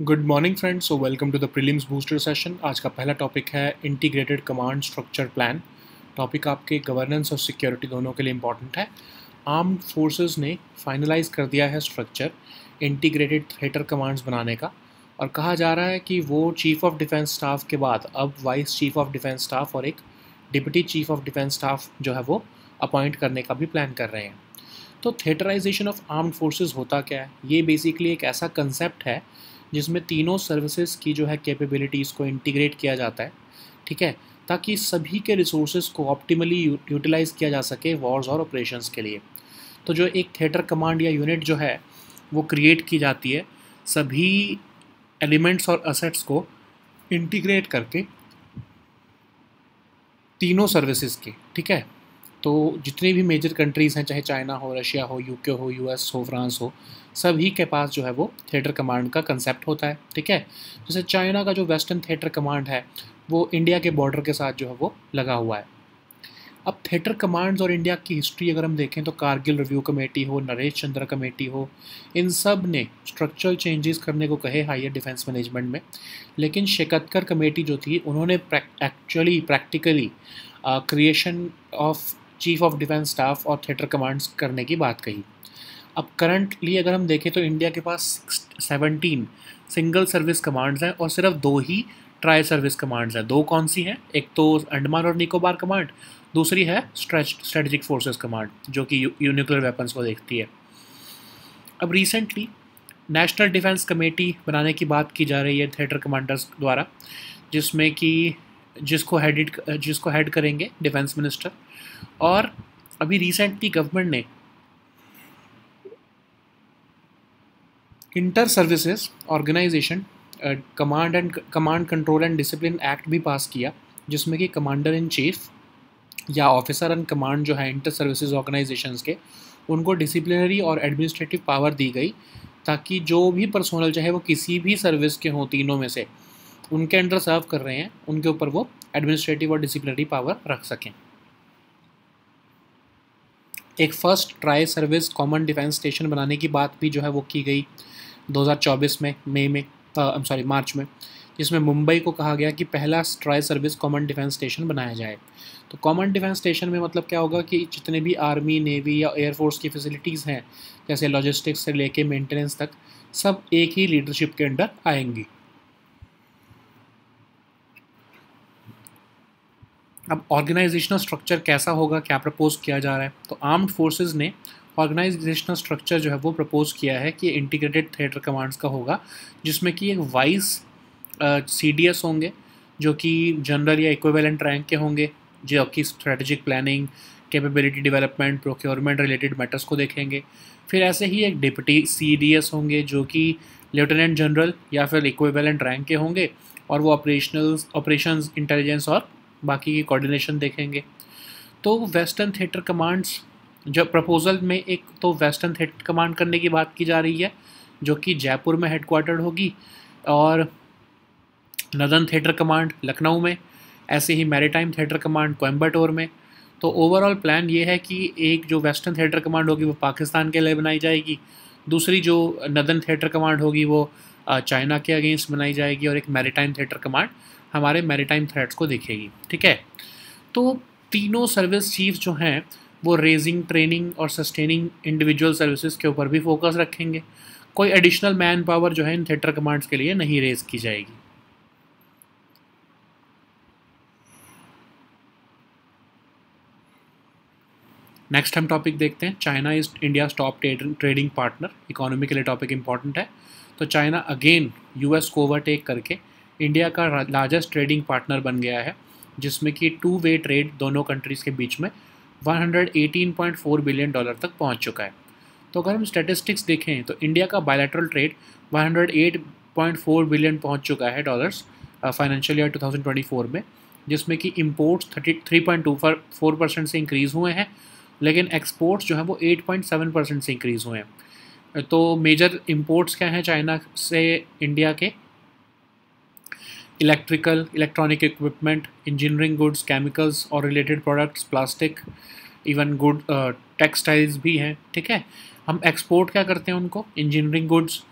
Good morning friends. So welcome to the prelims booster session. आज का पहला topic है integrated command structure plan. Topic आपके governance और सिक्योरिटी दोनों के लिए इंपॉर्टेंट है। आर्म्ड फोर्सेस ने फाइनलाइज कर दिया है स्ट्रक्चर इंटीग्रेटेड थिएटर कमांड्स बनाने का, और कहा जा रहा है कि वो चीफ ऑफ डिफेंस स्टाफ के बाद अब vice chief of defence staff और एक deputy chief of defence staff जो है वो अपॉइंट करने का भी प्लान कर रहे हैं। तो थिएटराइजेशन ऑफ आर्म्ड फोर्सेस होता क्या है? ये बेसिकली एक ऐसा कंसेप्ट है जिसमें तीनों सर्विसेज की जो है कैपेबिलिटीज़ को इंटीग्रेट किया जाता है, ठीक है, ताकि सभी के रिसोर्सेज को ऑप्टिमली यूटिलाइज़ किया जा सके वॉर्स और ऑपरेशंस के लिए। तो जो एक थिएटर कमांड या यूनिट जो है वो क्रिएट की जाती है सभी एलिमेंट्स और असेट्स को इंटीग्रेट करके तीनों सर्विसेज के, ठीक है। तो जितनी भी मेजर कंट्रीज़ हैं, चाहे चाइना हो, रशिया हो, यूके हो, यूएस हो, फ्रांस हो, सभी के पास जो है वो थिएटर कमांड का कंसेप्ट होता है, ठीक है। जैसे चाइना का जो वेस्टर्न थिएटर कमांड है वो इंडिया के बॉर्डर के साथ जो है वो लगा हुआ है। अब थिएटर कमांड्स और इंडिया की हिस्ट्री अगर हम देखें तो कारगिल रिव्यू कमेटी हो, नरेश चंद्र कमेटी हो, इन सब ने स्ट्रक्चरल चेंजेस करने को कहे हायर डिफेंस मैनेजमेंट में, लेकिन शेकतकर कमेटी जो थी उन्होंने actually practically creation of chief of defence staff और थिएटर कमांड्स करने की बात कही। अब करंटली अगर हम देखें तो इंडिया के पास 17 सिंगल सर्विस कमांड्स हैं और सिर्फ 2 ही ट्राई सर्विस कमांड्स हैं। 2 कौन सी हैं? एक तो अंडमान और निकोबार कमांड, दूसरी है स्ट्रेटजिक फोर्सेस कमांड जो कि न्यूक्लियर वेपन्स को देखती है। अब रिसेंटली नेशनल डिफेंस कमेटी बनाने की बात की जा रही है थिएटर कमांडर्स द्वारा, जिसमें कि जिसको हेड करेंगे डिफेंस मिनिस्टर। और अभी रिसेंटली गवर्नमेंट ने inter services organisation command control and discipline act भी पास किया, जिसमें कि कमांडर इन चीफ या ऑफिसर इन कमांड जो है इंटर सर्विसेज ऑर्गेनाइजेशंस के, उनको डिसिप्लिनरी और एडमिनिस्ट्रेटिव पावर दी गई, ताकि जो भी पर्सोनल चाहे वो किसी भी सर्विस के हों, तीनों में से उनके अंडर सर्व कर रहे हैं, उनके ऊपर वो एडमिनिस्ट्रेटिव और डिसिप्लिनरी पावर रख सकें। एक first tri service common defence station बनाने की बात भी जो है वो की गई 2024 में मार्च में, जिसमें मुंबई को कहा गया कि पहला tri service common defence station बनाया जाए। तो कॉमन डिफेंस स्टेशन में मतलब क्या होगा कि जितने भी आर्मी, नेवी या एयरफोर्स की फैसिलिटीज़ हैं, जैसे लॉजिस्टिक्स से लेके मेंटेनेंस तक, सब एक ही लीडरशिप के अंडर आएंगी। अब ऑर्गेनाइजेशनल स्ट्रक्चर कैसा होगा, क्या प्रपोज किया जा रहा है? तो आर्म्ड फोर्सेस ने ऑर्गेनाइजेशनल स्ट्रक्चर जो है वो प्रपोज किया है कि इंटीग्रेटेड थिएटर कमांड्स का होगा, जिसमें कि एक वाइस CDS होंगे जो कि जनरल या इक्विवेलेंट रैंक के होंगे, जो कि strategic planning, capability development, procurement related matters को देखेंगे। फिर ऐसे ही एक डिप्टी CDS होंगे जो कि लेफ्टिनेंट जनरल या फिर इक्विवेलेंट रैंक के होंगे, और वो ऑपरेशंस, इंटेलिजेंस और बाकी की कोऑर्डिनेशन देखेंगे। तो वेस्टर्न थिएटर कमांड्स जब प्रपोजल में, एक तो वेस्टर्न थिएटर कमांड करने की बात की जा रही है जो कि जयपुर में हेडक्वार्टर्ड होगी, और नदन थिएटर कमांड लखनऊ में, ऐसे ही मैरीटाइम थिएटर कमांड कोयम्बटूर में। तो ओवरऑल प्लान ये है कि एक जो वेस्टर्न थिएटर कमांड होगी वो पाकिस्तान के लिए बनाई जाएगी, दूसरी जो नदन थिएटर कमांड होगी वो चाइना के अगेंस्ट बनाई जाएगी, और एक मैरीटाइम थिएटर कमांड हमारे मैरीटाइम थ्रेट्स को देखेगी, ठीक है। तो तीनों सर्विस चीफ जो हैं वो रेजिंग, ट्रेनिंग और सस्टेनिंग इंडिविजुअल सर्विसेज के ऊपर भी फोकस रखेंगे। कोई एडिशनल मैन पावर जो है इन थिएटर कमांड्स के लिए नहीं रेज की जाएगी। नेक्स्ट हम टॉपिक देखते हैं, China is India top trading partner. Economy के लिए टॉपिक इंपॉर्टेंट है। तो चाइना अगेन US को ओवरटेक करके इंडिया का लार्जेस्ट ट्रेडिंग पार्टनर बन गया है, जिसमें कि 2 वे ट्रेड दोनों कंट्रीज़ के बीच में $118.4 बिलियन तक पहुंच चुका है। तो अगर हम स्टैटिस्टिक्स देखें तो इंडिया का बायलैटरल ट्रेड 108.4 बिलियन पहुंच चुका है डॉलर्स फाइनेंशियल ईयर 2024 में, जिसमें कि इम्पोर्ट्स 33.24% से इंक्रीज़ हुए हैं, लेकिन एक्सपोर्ट्स जो हैं वो 8.7% से इंक्रीज़ हुए हैं। तो मेजर इंपोर्ट्स क्या हैं चाइना से इंडिया के? Electronic equipment, engineering goods, chemicals और related products, plastic, even textiles भी हैं, ठीक है। हम एक्सपोर्ट क्या करते हैं उनको? Engineering goods,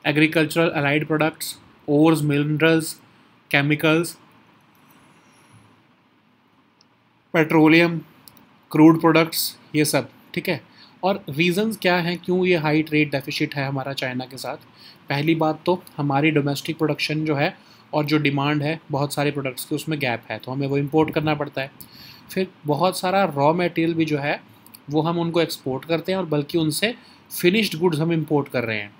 agricultural allied products, ores, minerals, chemicals, petroleum, crude products, ये सब, ठीक है। और रीज़न्स क्या हैं क्यों ये हाई ट्रेड डेफिसिट है हमारा चाइना के साथ? पहली बात तो हमारी डोमेस्टिक प्रोडक्शन जो है और जो डिमांड है बहुत सारे प्रोडक्ट्स की उसमें गैप है, तो हमें वो इंपोर्ट करना पड़ता है। फिर बहुत सारा रॉ मटेरियल भी जो है वो हम उनको एक्सपोर्ट करते हैं और बल्कि उनसे फिनिश्ड गुड्स हम इंपोर्ट कर रहे हैं।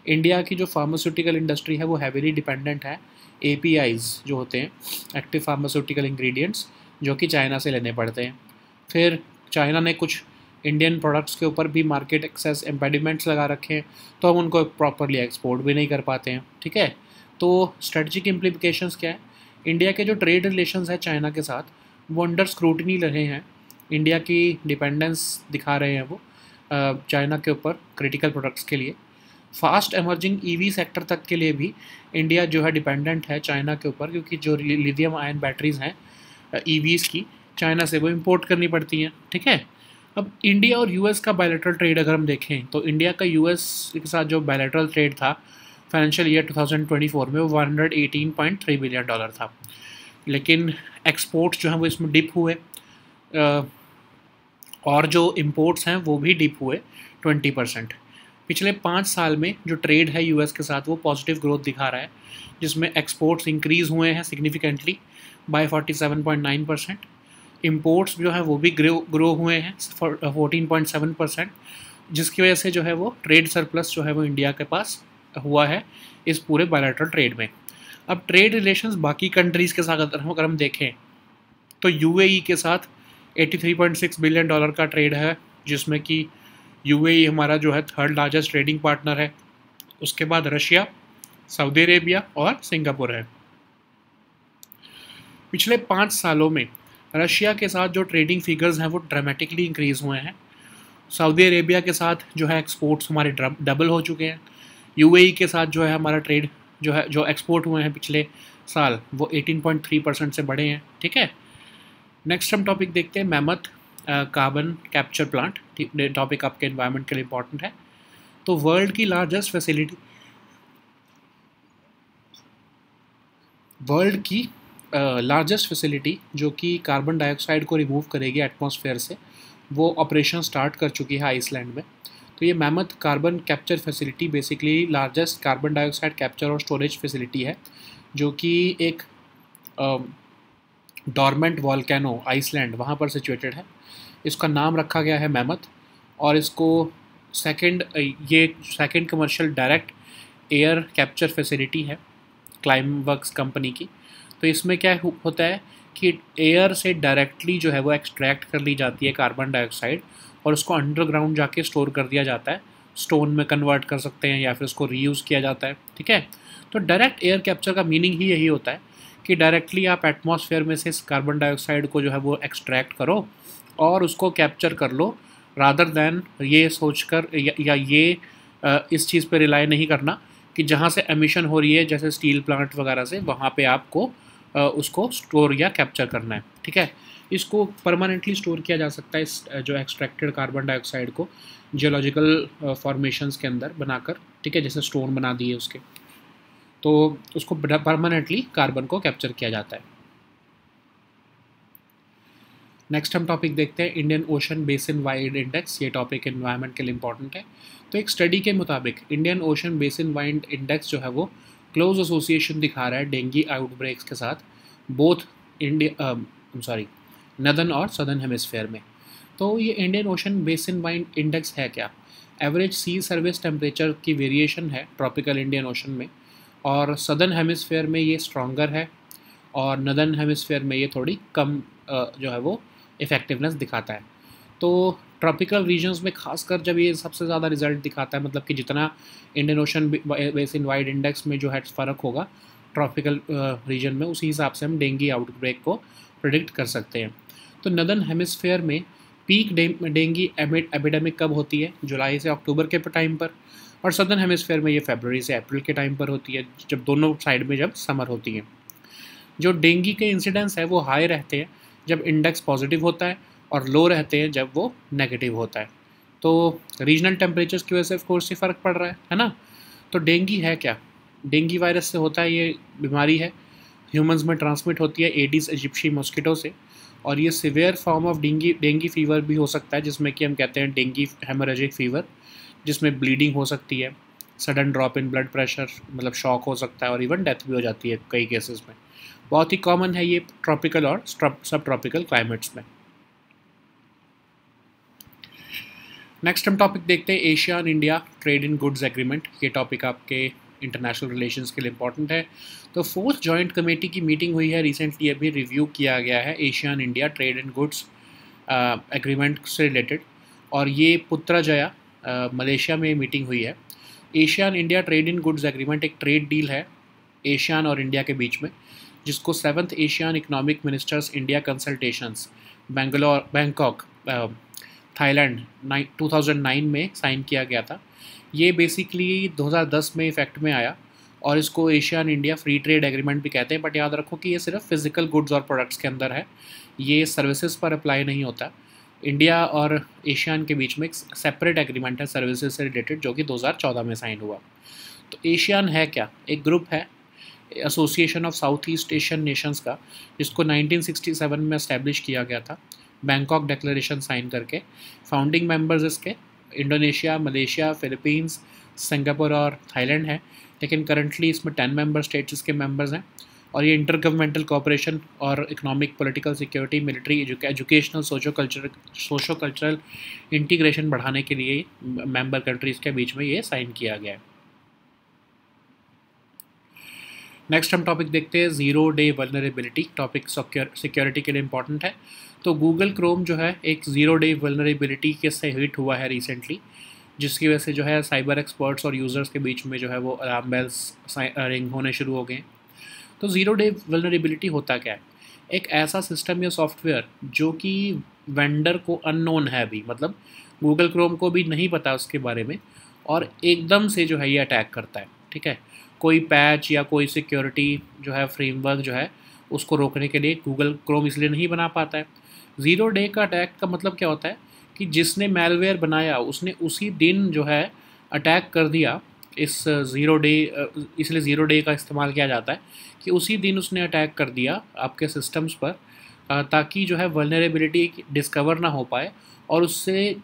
इंडिया की जो फार्मास्यूटिकल इंडस्ट्री है वो हैवीली डिपेंडेंट है एपीआईज़ जो होते हैं, एक्टिव फार्मास्यूटिकल इंग्रेडिएंट्स, जो कि चाइना से लेने पड़ते हैं। फिर चाइना ने कुछ इंडियन प्रोडक्ट्स के ऊपर भी मार्केट एक्सेस इम्पेडिमेंट्स लगा रखे हैं, तो हम उनको प्रॉपरली एक्सपोर्ट भी नहीं कर पाते हैं, ठीक है। तो स्ट्रेटजिक इम्प्लीकेशंस क्या है? इंडिया के जो ट्रेड रिलेशंस है चाइना के साथ वो अंडर स्क्रूटनी रहे हैं। इंडिया की डिपेंडेंस दिखा रहे हैं वो चाइना के ऊपर क्रिटिकल प्रोडक्ट्स के लिए। फास्ट एमर्जिंग ईवी सेक्टर तक के लिए भी इंडिया जो है डिपेंडेंट है चाइना के ऊपर, क्योंकि जो लिथियम आयन बैटरीज़ हैं ईवीज़ की, चाइना से वो इंपोर्ट करनी पड़ती हैं, ठीक है। अब इंडिया और यूएस का बायलैटरल ट्रेड अगर हम देखें तो इंडिया का यूएस के साथ जो बायलैटरल ट्रेड था फाइनेंशियल ईयर 2024 में वो $118.3 बिलियन था, लेकिन एक्सपोर्ट्स जो हैं वो इसमें डिप हुए और जो इम्पोर्ट्स हैं वो भी डिप हुए 20%। पिछले 5 साल में जो ट्रेड है यूएस के साथ वो पॉजिटिव ग्रोथ दिखा रहा है, जिसमें एक्सपोर्ट्स इंक्रीज़ हुए हैं सिग्निफिकेंटली बाय 47.9%। इम्पोर्ट्स जो है वो भी ग्रो हुए हैं 14.7%, जिसकी वजह से जो है वो ट्रेड सरप्लस जो है वो इंडिया के पास हुआ है इस पूरे बायलैटरल ट्रेड में। अब ट्रेड रिलेशंस बाकी कंट्रीज़ के साथ अगर हम देखें तो यूएई के साथ $83.6 बिलियन का ट्रेड है, जिसमें कि यूएई हमारा जो है थर्ड लार्जेस्ट ट्रेडिंग पार्टनर है। उसके बाद रशिया, सऊदी अरेबिया और सिंगापुर है। पिछले 5 सालों में रशिया के साथ जो ट्रेडिंग फिगर्स हैं वो ड्रामेटिकली इंक्रीज़ हुए हैं। सऊदी अरेबिया के साथ जो है एक्सपोर्ट्स हमारे डबल हो चुके हैं। यूएई के साथ जो है हमारा ट्रेड जो है जो एक्सपोर्ट हुए हैं पिछले साल वो 18.3% से बढ़े हैं, ठीक है। नेक्स्ट हम टॉपिक देखते हैं mammoth carbon capture plant. Topic आपके एनवायरनमेंट के लिए इंपॉर्टेंट है। तो वर्ल्ड की लार्जेस्ट फैसिलिटी जो कि कार्बन डाइऑक्साइड को रिमूव करेगी एटमॉस्फेयर से, वो ऑपरेशन स्टार्ट कर चुकी है आइसलैंड में। तो ये mammoth carbon capture facility basically largest carbon dioxide capture और स्टोरेज फैसिलिटी है, जो कि एक डॉर्मेंट वॉल्केनो आइसलैंड वहाँ पर सिचुएटेड है। इसका नाम रखा गया है मैमथ, और इसको second commercial direct air capture facility है क्लाइमवर्क्स कंपनी की। तो इसमें क्या होता है कि एयर से डायरेक्टली जो है वो एक्सट्रैक्ट कर ली जाती है कार्बन डाइऑक्साइड और उसको अंडरग्राउंड जाके स्टोर कर दिया जाता है, स्टोन में कन्वर्ट कर सकते हैं या फिर उसको रीयूज़ किया जाता है, ठीक है। तो डायरेक्ट एयर कैप्चर का मीनिंग ही यही होता है कि डायरेक्टली आप एटमॉस्फेयर में से इस कार्बन डाइऑक्साइड को जो है वो एक्सट्रैक्ट करो और उसको कैप्चर कर लो, रादर दैन ये सोचकर या ये इस चीज़ पे रिलाई नहीं करना कि जहाँ से एमिशन हो रही है जैसे स्टील प्लांट वगैरह से, वहाँ पे आपको उसको स्टोर या कैप्चर करना है, ठीक है। इसको परमानेंटली स्टोर किया जा सकता है इस जो एक्सट्रैक्टेड कार्बन डाइऑक्साइड को जियोलॉजिकल फॉर्मेशंस के अंदर बनाकर, ठीक है, जैसे स्टोन बना दिए उसके, तो उसको परमानेंटली कार्बन को कैप्चर किया जाता है। नेक्स्ट हम टॉपिक देखते हैं Indian ocean basin wide index. ये टॉपिक एनवायरनमेंट के लिए इंपॉर्टेंट है। तो एक स्टडी के मुताबिक Indian ocean basin wide index जो है वो क्लोज एसोसिएशन दिखा रहा है डेंगू आउटब्रेक्स के साथ, बोथ नदर्न और सदर्न हेमिस्फेयर में। तो ये Indian ocean basin wide index है क्या? एवरेज सी सर्विस टेम्परेचर की वेरिएशन है ट्रॉपिकल इंडियन ओशन में, और सदर्न हेमिस्फेयर में ये स्ट्रॉन्गर है और नदर्न हेमिस्फेयर में ये थोड़ी कम जो है वो इफ़ेक्टिवनेस दिखाता है। तो ट्रॉपिकल रीजन्स में खासकर जब ये सबसे ज़्यादा रिजल्ट दिखाता है, मतलब कि जितना Indian ocean basin wide index में जो है फ़र्क होगा ट्रॉपिकल रीजन में, उसी हिसाब से हम डेंगू आउटब्रेक को प्रेडिक्ट कर सकते हैं। तो नदर्न हेमिस्फेयर में पीक डेंगू एपिडेमिक कब होती है? जुलाई से अक्टूबर के टाइम पर, और सदर्न हेमिस्फेयर में ये फरवरी से अप्रैल के टाइम पर होती है, जब दोनों साइड में जब समर होती है। जो डेंगू के इंसिडेंस है वो हाई रहते हैं जब इंडेक्स पॉजिटिव होता है और लो रहते हैं जब वो नेगेटिव होता है। तो रीजनल टेम्परेचर्स की वजह से ऑफ कोर्स ये फ़र्क पड़ रहा है ना। तो डेंगी है क्या? डेंगी वायरस से होता है, ये बीमारी है, ह्यूमंस में ट्रांसमिट होती है एडिस इजिप्टी मॉस्किटो से, और ये severe form of dinghy fever भी हो सकता है, जिसमें कि हम कहते हैं डेंगी हेमोरेजिक फीवर, जिसमें ब्लीडिंग हो सकती है, sudden drop in blood pressure, मतलब शॉक हो सकता है, और इवन डेथ भी हो जाती है कई केसेस में। बहुत ही कॉमन है ये ट्रॉपिकल और सब ट्रॉपिकल क्लाइमेट्स में। नेक्स्ट हम टॉपिक देखते हैं Asia India trade in goods agreement. ये टॉपिक आपके इंटरनेशनल रिलेशंस के लिए इंपॉर्टेंट है। तो 4th जॉइंट कमेटी की मीटिंग हुई है रिसेंटली, अभी रिव्यू किया गया है Asia India trade in goods agreement से रिलेटेड, और ये पुत्रजया मलेशिया में मीटिंग हुई है। Asian India trade in goods agreement एक ट्रेड डील है एशियन और इंडिया के बीच में, जिसको 7th Asian economic ministers India consultations Bangkok Thailand 2009 में साइन किया गया था। ये बेसिकली 2010 में इफेक्ट में आया, और इसको Asian India free trade agreement भी कहते हैं, बट याद रखो कि ये सिर्फ फिजिकल गुड्स और प्रोडक्ट्स के अंदर है, ये सर्विसेज पर अप्लाई नहीं होता। इंडिया और एशियन के बीच में एक सेपरेट एग्रीमेंट है सर्विसेज से रिलेटेड, जो कि 2014 में साइन हुआ। तो एशियन है क्या? एक ग्रुप है, association of south east Asian Nations का, जिसको 1967 में इस्टेब्लिश किया गया था बैंकॉक डिक्लेरेशन साइन करके। फाउंडिंग मेंबर्स इसके इंडोनेशिया, मलेशिया, फिलीपींस, सिंगापुर और थाईलैंड है, लेकिन करंटली इसमें 10 मेंबर स्टेट्स इसके मेंबर्स हैं। और ये इंटर गवर्नमेंटल कोऑपरेशन और economic, political, security, military, educational, socio cultural integration बढ़ाने के लिए मेंबर कंट्रीज़ के बीच में ये साइन किया गया है। नेक्स्ट हम टॉपिक देखते हैं zero day vulnerability. Topic security के लिए इंपॉर्टेंट है। तो गूगल क्रोम जो है एक ज़ीरो डे वल्नरेबिलिटी के से हिट हुआ है रिसेंटली, जिसकी वजह से जो है साइबर एक्सपर्ट्स और यूज़र्स के बीच में जो है वो अलार्म बेल्स रिंग होने शुरू हो गए। तो ज़ीरो डे वल्नरेबिलिटी होता क्या है? एक ऐसा सिस्टम या सॉफ्टवेयर जो कि वेंडर को अननोन है अभी, मतलब गूगल क्रोम को भी नहीं पता उसके बारे में, और एकदम से जो है ये अटैक करता है। ठीक है, कोई पैच या कोई सिक्योरिटी जो है फ्रेमवर्क जो है उसको रोकने के लिए गूगल क्रोम इसलिए नहीं बना पाता है। ज़ीरो डे का अटैक का मतलब क्या होता है कि जिसने मैलवेयर बनाया उसने उसी दिन जो है अटैक कर दिया। इस ज़ीरो डे इसलिए ज़ीरो डे का इस्तेमाल किया जाता है कि उसी दिन उसने अटैक कर दिया आपके सिस्टम्स पर, ताकि जो है वल्नरेबिलिटी डिस्कवर ना हो पाए और उससे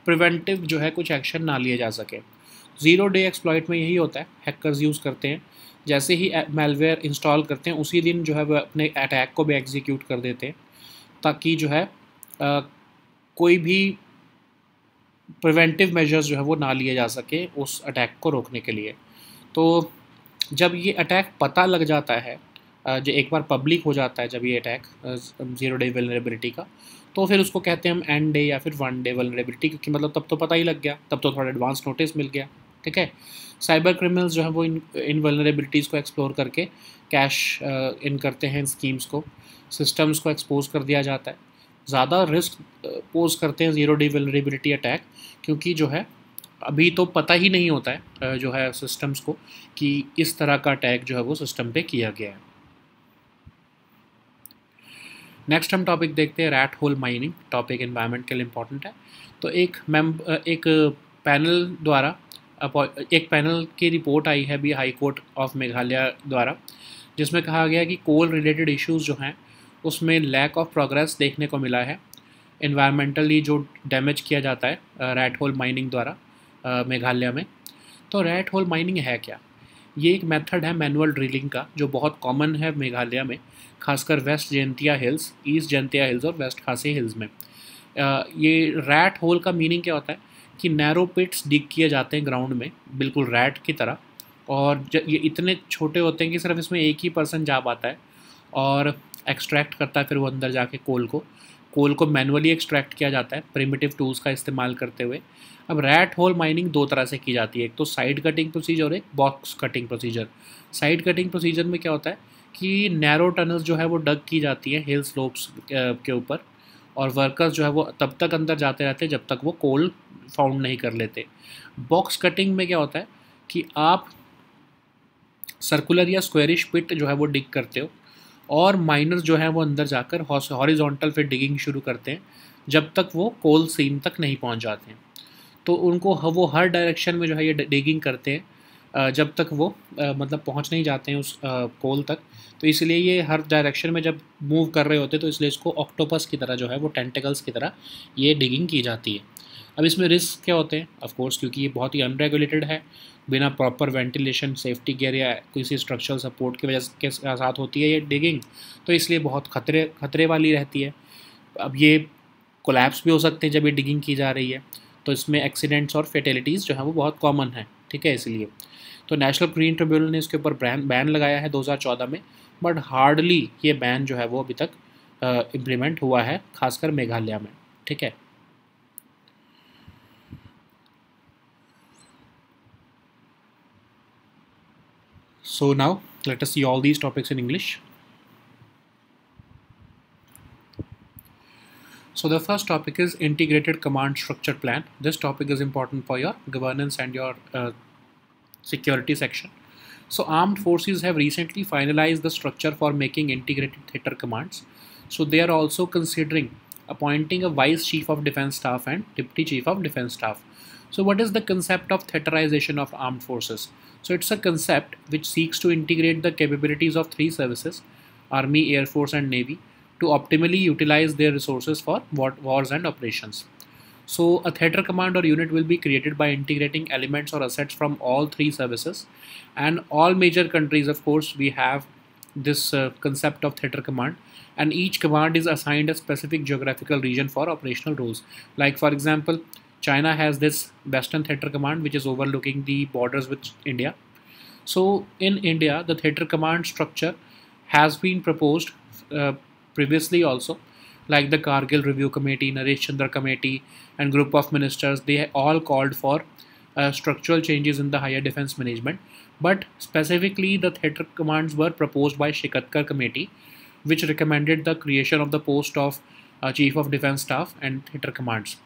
प्रिवेंटिव जो है कुछ एक्शन ना लिए जा सके। ज़ीरो डे एक्सप्लॉइट में यही होता है, हैकर्स यूज़ करते हैं, जैसे ही मेलवेयर इंस्टॉल करते हैं उसी दिन जो है वो अपने अटैक को भी एग्जीक्यूट कर देते हैं, ताकि जो है कोई भी प्रिवेंटिव मेजर्स जो है वो ना लिए जा सके उस अटैक को रोकने के लिए। तो जब ये अटैक पता लग जाता है, जो एक बार पब्लिक हो जाता है जब ये अटैक ज़ीरो डे वल्नरेबिलिटी का, तो फिर उसको कहते हैं हम एंड डे या फिर 1 डे वल्नरेबिलिटी, क्योंकि मतलब तब तो पता ही लग गया, तब तो थोड़ा एडवांस नोटिस मिल गया। ठीक है, साइबर क्रिमिनल्स जो है वो इन वल्नरेबिलिटीज़ को एक्सप्लोर करके कैश इन करते हैं, इन स्कीम्स को, सिस्टम्स को एक्सपोज कर दिया जाता है। ज़्यादा रिस्क पोज करते हैं ज़ीरो डे वल्नरेबिलिटी अटैक, क्योंकि जो है अभी तो पता ही नहीं होता है जो है सिस्टम्स को कि इस तरह का अटैक जो है वो सिस्टम पे किया गया है। नेक्स्ट हम टॉपिक देखते हैं rat hole mining. Topic environment के लिए इंपॉर्टेंट है। तो एक पैनल की रिपोर्ट आई है अभी हाई कोर्ट ऑफ मेघालय द्वारा, जिसमें कहा गया कि कोल रिलेटेड इश्यूज़ जो हैं उसमें लैक ऑफ प्रोग्रेस देखने को मिला है। एनवायरमेंटली जो डैमेज किया जाता है रैट होल माइनिंग द्वारा मेघालय में। तो रैट होल माइनिंग है क्या? ये एक मेथड है मैनुअल ड्रिलिंग का, जो बहुत कॉमन है मेघालय में, खासकर west Jaintia hills, east Jaintia hills और वेस्ट खासी हिल्स में। ये रैट होल का मीनिंग क्या होता है कि नैरो पिट्स डिग किए जाते हैं ग्राउंड में, बिल्कुल रैट की तरह, और ये इतने छोटे होते हैं कि सिर्फ इसमें एक ही पर्सन जा पाता है और एक्सट्रैक्ट करता है फिर वो अंदर जाके कोल को मैनुअली एक्सट्रैक्ट किया जाता है प्रिमिटिव टूल्स का इस्तेमाल करते हुए। अब रैट होल माइनिंग 2 तरह से की जाती है, एक तो साइड कटिंग प्रोसीजर और एक box cutting procedure. Side cutting procedure में क्या होता है कि नैरो टनल्स जो है वो डग की जाती है हिल स्लोप्स के ऊपर, और वर्कर्स जो है वो तब तक अंदर जाते रहते हैं जब तक वो कोल फाउंड नहीं कर लेते। बॉक्स कटिंग में क्या होता है कि आप सर्कुलर या स्क्वेरिश पिट जो है वो डिग करते हो, और माइनर्स जो हैं वो अंदर जाकर हॉरिजॉन्टल फिर डिगिंग शुरू करते हैं जब तक वो कोल सीम तक नहीं पहुंच जाते हैं। तो उनको वो हर डायरेक्शन में जो है ये डिगिंग करते हैं जब तक वो मतलब पहुंच नहीं जाते हैं उस पोल तक। तो इसलिए ये हर डायरेक्शन में जब मूव कर रहे होते हैं तो इसलिए इसको ऑक्टोपस की तरह जो है वो टेंटिकल्स की तरह ये डिगिंग की जाती है। अब इसमें रिस्क क्या होते हैं? ऑफ कोर्स क्योंकि ये बहुत ही अनरेगुलेटेड है, बिना प्रॉपर वेंटिलेशन, सेफ्टी गियर या किसी स्ट्रक्चरल सपोर्ट की वजह के साथ होती है ये डिगिंग, तो इसलिए बहुत खतरे वाली रहती है। अब ये कोलैप्स भी हो सकते हैं जब ये डिगिंग की जा रही है, तो इसमें एक्सीडेंट्स और फेटेलिटीज़ जो हैं वो बहुत कॉमन है, ठीक है। इसलिए तो नेशनल ग्रीन ट्रिब्यूनल ने इसके ऊपर बैन लगाया है 2014 में, बट हार्डली ये बैन जो है वो अभी तक इम्प्लीमेंट हुआ है, खासकर मेघालय में, ठीक है। So now let us see all these topics in English. So the first topic is integrated command structure plan. This topic is important for your governance and your security section. So armed forces have recently finalized the structure for making integrated theater commands. So they are also considering appointing a vice chief of defense staff and deputy chief of defense staff. So what is the concept of theaterization of armed forces? So it's a concept which seeks to integrate the capabilities of three services, Army, Air Force and Navy, to optimally utilize their resources for wars and operations. So a theater command or unit will be created by integrating elements or assets from all three services, and all major countries, of course, we have this concept of theater command, and each command is assigned a specific geographical region for operational roles. Like for example, China has this Western Theater Command which is overlooking the borders with India. So in India, the theater command structure has been proposed previously also, like the Kargil Review Committee, Naresh Chandra Committee, and group of ministers. They all called for structural changes in the higher defense management. But specifically, the theater commands were proposed by Shikatkar Committee, which recommended the creation of the post of Chief of Defense Staff and theater commands.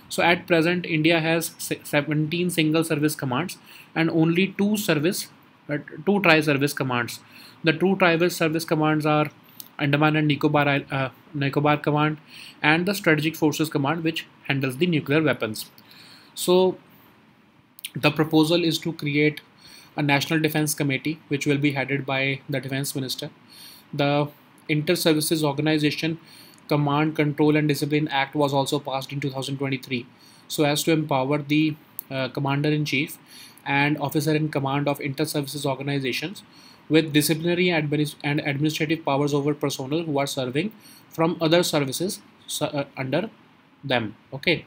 So at present, India has 17 single service commands and only two tri-service commands. The two tri-service commands are Andaman and Nicobar Command and the Strategic Forces Command, which handles the nuclear weapons. So the proposal is to create a National Defense Committee, which will be headed by the Defense Minister. The Inter-Services Organization Command, Control and Discipline Act was also passed in 2023, so as to empower the Commander-in-Chief and Officer in Command of Inter-Services Organizations with disciplinary and administrative powers over personnel who are serving from other services under them. Okay,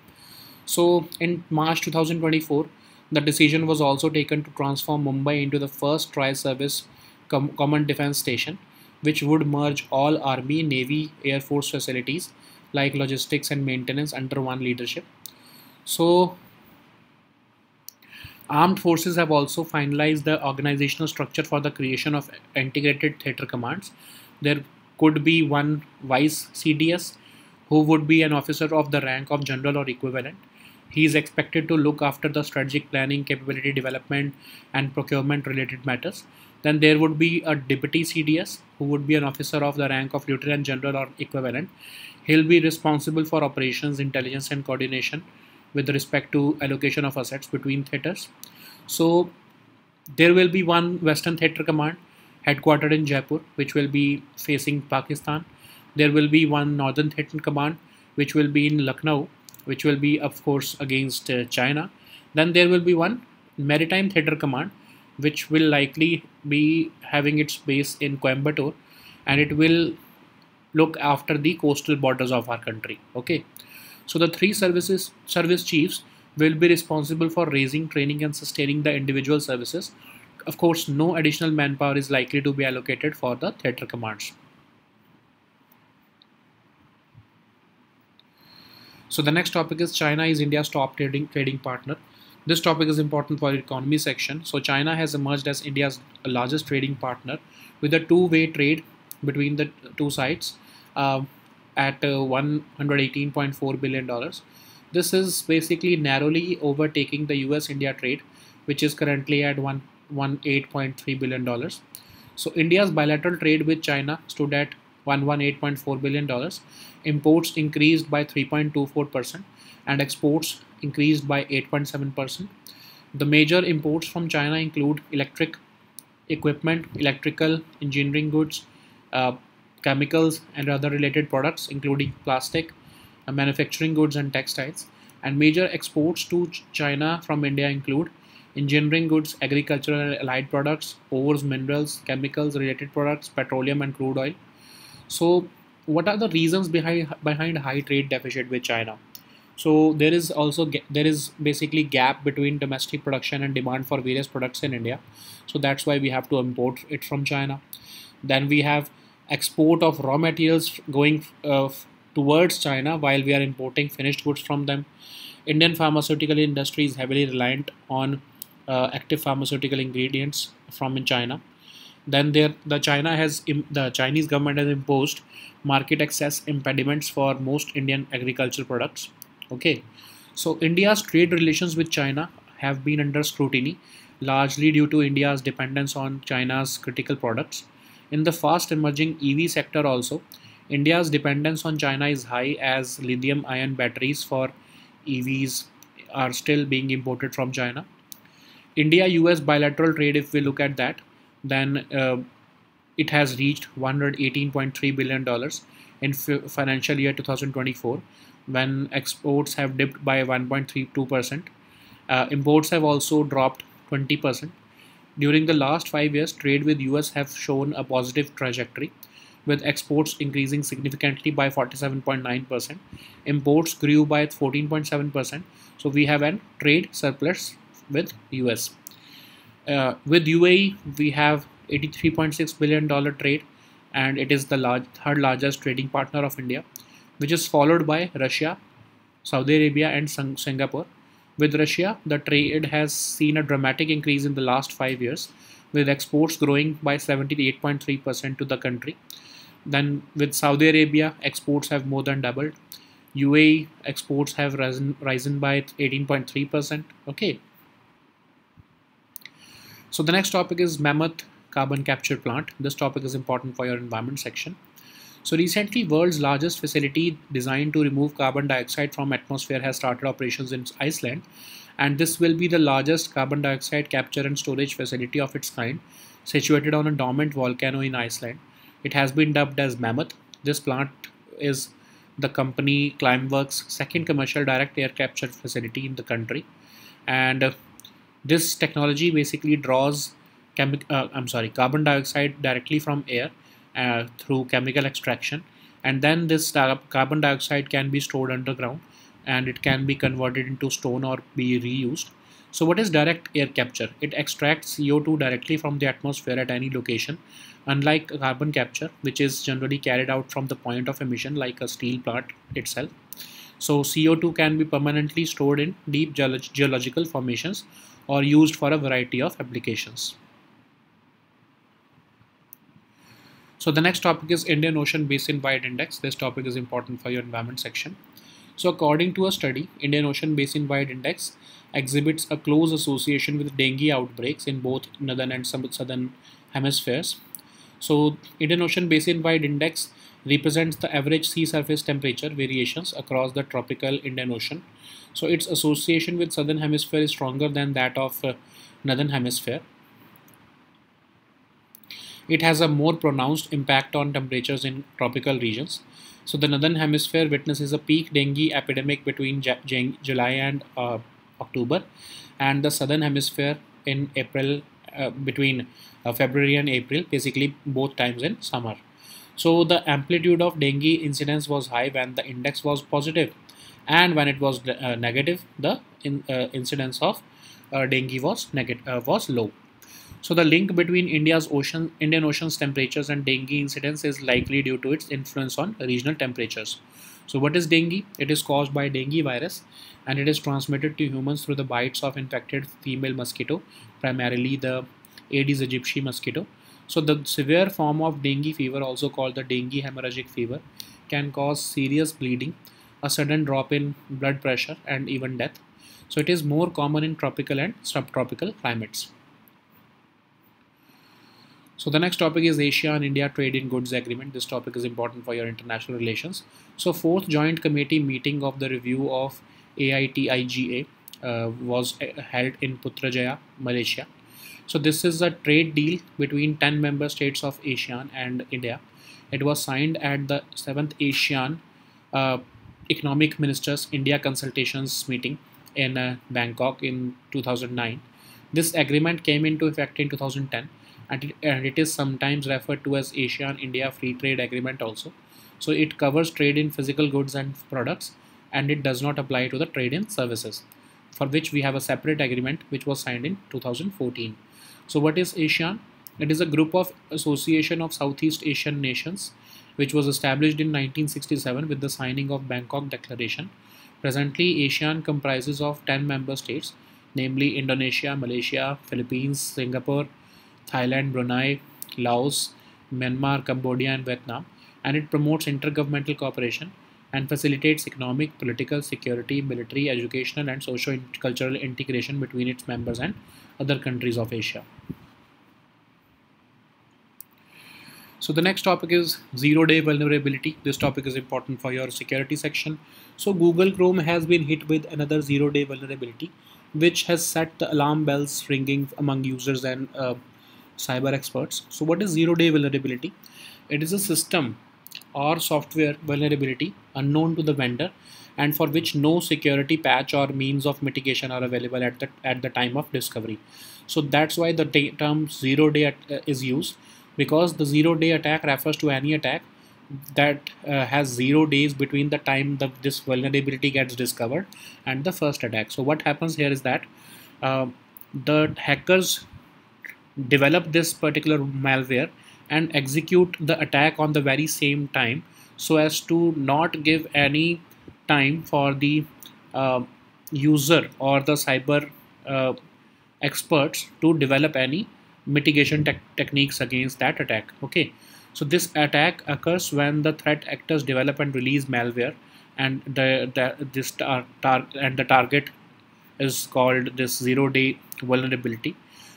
so in March 2024, the decision was also taken to transform Mumbai into the first tri-service common defense station, which would merge all Army, Navy, Air Force facilities like logistics and maintenance under one leadership. So armed forces have also finalized the organizational structure for the creation of integrated theater commands. There could be one vice CDS who would be an officer of the rank of general or equivalent. He is expected to look after the strategic planning, capability development and procurement related matters. Then there would be a deputy CDS who would be an officer of the rank of lieutenant general or equivalent. He'll be responsible for operations, intelligence and coordination with respect to allocation of assets between theaters. So there will be one Western Theater Command headquartered in Jaipur, which will be facing Pakistan. There will be one Northern Theater Command, which will be in Lucknow, which will be of course against China. Then there will be one Maritime Theater Command, which will likely be having its base in Coimbatore, and it will look after the coastal borders of our country. Okay, so the three service chiefs will be responsible for raising, training and sustaining the individual services. Of course, no additional manpower is likely to be allocated for the theater commands. So the next topic is China is India's top trading partner. This topic is important for the economy section. So China has emerged as India's largest trading partner with a two-way trade between the two sides at $118.4 billion. This is basically narrowly overtaking the US-India trade, which is currently at $118.3 billion. So India's bilateral trade with China stood at $118.4 billion. Imports increased by 3.24% and exports increased by 8.7%. The major imports from China include electric equipment, electrical, engineering goods, uh, chemicals, and other related products, including plastic, manufacturing goods, and textiles. And major exports to China from India include engineering goods, agricultural and allied products, ores, minerals, chemicals, related products, petroleum, and crude oil. So, what are the reasons behind high trade deficit with China? So there is basically gap between domestic production and demand for various products in India. So that's why we have to import it from China. Then we have export of raw materials going towards China while we are importing finished goods from them. Indian pharmaceutical industry is heavily reliant on active pharmaceutical ingredients from in China. Then the Chinese government has imposed market access impediments for most Indian agricultural products. Okay, so India's trade relations with China have been under scrutiny, largely due to India's dependence on China's critical products. In the fast emerging EV sector, also, India's dependence on China is high as lithium ion batteries for EVs are still being imported from China. India US bilateral trade, if we look at that, then it has reached $118.3 billion in financial year 2024, when exports have dipped by 1.32%. Imports have also dropped 20%. During the last 5 years, trade with US have shown a positive trajectory, with exports increasing significantly by 47.9%. Imports grew by 14.7%. So we have an trade surplus with US. With UAE, we have $83.6 billion trade, and it is the third largest trading partner of India, which is followed by Russia, Saudi Arabia, and Singapore. With Russia, the trade has seen a dramatic increase in the last 5 years, with exports growing by 78.3% to the country. Then, with Saudi Arabia, exports have more than doubled. UAE exports have risen by 18.3%. Okay. So the next topic is Mammoth Carbon Capture Plant. This topic is important for your environment section. So recently, world's largest facility designed to remove carbon dioxide from atmosphere has started operations in Iceland, and this will be the largest carbon dioxide capture and storage facility of its kind, situated on a dormant volcano in Iceland. It has been dubbed as Mammoth. This plant is the company Climeworks' second commercial direct air capture facility in the country, and this technology basically draws carbon dioxide directly from air through chemical extraction, and then this carbon dioxide can be stored underground, and it can be converted into stone or be reused. So what is direct air capture? It extracts CO2 directly from the atmosphere at any location, unlike carbon capture, which is generally carried out from the point of emission like a steel plant itself. So CO2 can be permanently stored in deep geological formations or used for a variety of applications. So the next topic is Indian Ocean Basin Wide Index. This topic is important for your environment section. So according to a study, Indian Ocean Basin Wide Index exhibits a close association with dengue outbreaks in both northern and southern hemispheres. So Indian Ocean Basin Wide Index represents the average sea surface temperature variations across the tropical Indian Ocean. So its association with southern hemisphere is stronger than that of northern hemisphere. It has a more pronounced impact on temperatures in tropical regions. So the northern hemisphere witnesses a peak dengue epidemic between July and October, and the southern hemisphere in April, between February and April, basically both times in summer. So the amplitude of dengue incidence was high when the index was positive, and when it was negative, the incidence of dengue was low. So the link between Indian Ocean's temperatures and dengue incidence is likely due to its influence on regional temperatures. So what is dengue? It is caused by dengue virus, and it is transmitted to humans through the bites of infected female mosquito, primarily the Aedes aegypti mosquito. So the severe form of dengue fever, also called the dengue hemorrhagic fever, can cause serious bleeding, a sudden drop in blood pressure, and even death. So it is more common in tropical and subtropical climates. So the next topic is Asia and India Trade in Goods Agreement. This topic is important for your international relations. So fourth joint committee meeting of the review of AITIGA was held in Putrajaya, Malaysia. So this is a trade deal between 10 member states of ASEAN and India. It was signed at the 7th ASEAN uh, Economic Ministers India Consultations meeting in Bangkok in 2009. This agreement came into effect in 2010, and it is sometimes referred to as ASEAN India Free Trade Agreement also. So it covers trade in physical goods and products, and it does not apply to the trade in services, for which we have a separate agreement which was signed in 2014. So what is ASEAN? It is a group of association of Southeast Asian nations which was established in 1967 with the signing of Bangkok Declaration. Presently, ASEAN comprises of 10 member states, namely Indonesia, Malaysia, Philippines, Singapore, Thailand, Brunei, Laos, Myanmar, Cambodia, and Vietnam, and it promotes intergovernmental cooperation and facilitates economic, political, security, military, educational, and socio-cultural integration between its members and other countries of Asia. So the next topic is zero-day vulnerability. This topic is important for your security section. So Google Chrome has been hit with another zero-day vulnerability, which has set the alarm bells ringing among users and cyber experts. So what is zero-day vulnerability? It is a system or software vulnerability unknown to the vendor and for which no security patch or means of mitigation are available at the time of discovery. So that's why the term zero-day is used, because the zero-day attack refers to any attack that has 0 days between the time this vulnerability gets discovered and the first attack. So what happens here is that the hackers develop this particular malware and execute the attack on the very same time, so as to not give any time for the user or the cyber experts to develop any mitigation techniques against that attack. Okay, so this attack occurs when the threat actors develop and release malware, and the target is called this zero-day vulnerability.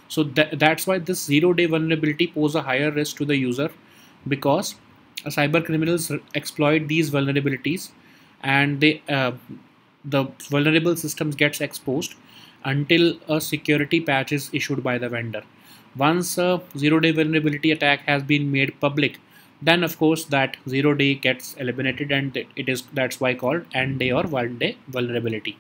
So that's why this zero-day vulnerability poses a higher risk to the user, because cyber criminals exploit these vulnerabilities, and the vulnerable systems gets exposed until a security patch is issued by the vendor. Once a zero-day vulnerability attack has been made public, then of course that 0 day gets eliminated, and that's why called end day or 1 day vulnerability.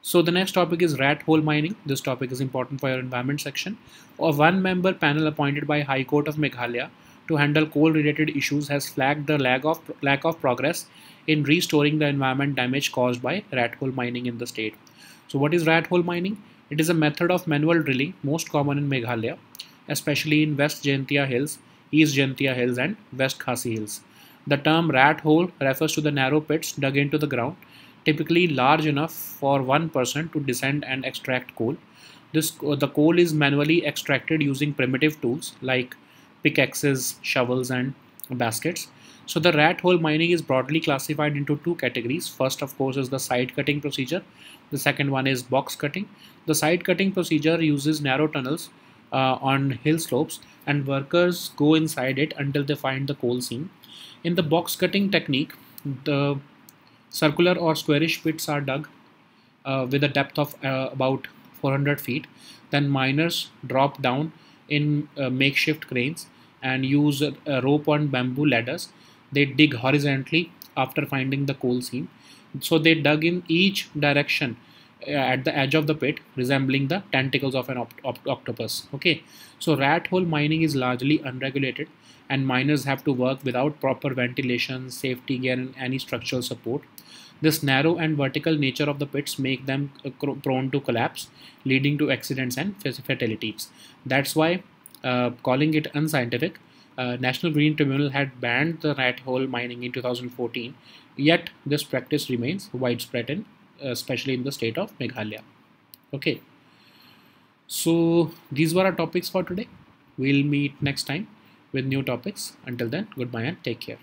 So the next topic is rat hole mining. This topic is important for your environment section. A one-member panel appointed by High Court of Meghalaya to handle coal-related issues has flagged the lack of progress in restoring the environment damage caused by rat hole mining in the state. So what is rat hole mining? It is a method of manual drilling most common in Meghalaya, especially in West Jaintia Hills, East Jaintia Hills, and West Khasi Hills. The term rat hole refers to the narrow pits dug into the ground, typically large enough for one person to descend and extract coal. The coal is manually extracted using primitive tools like pickaxes, shovels, and baskets. So the rat hole mining is broadly classified into two categories. First, of course, is the side cutting procedure. The second one is box cutting. The side cutting procedure uses narrow tunnels on hill slopes, and workers go inside it until they find the coal seam. In the box cutting technique, the circular or squarish pits are dug with a depth of about 400 feet. Then miners drop down in makeshift cranes and use rope and bamboo ladders. They dig horizontally after finding the coal seam. So they dug in each direction at the edge of the pit, resembling the tentacles of an octopus. Okay, so rat hole mining is largely unregulated, and miners have to work without proper ventilation, safety gear, and any structural support. This narrow and vertical nature of the pits make them prone to collapse, leading to accidents and fatalities. That's why, calling it unscientific, National Green Tribunal had banned the rat hole mining in 2014. Yet this practice remains widespread in, especially in the state of Meghalaya. Okay, so these were our topics for today. We'll meet next time with new topics. Until then, goodbye and take care.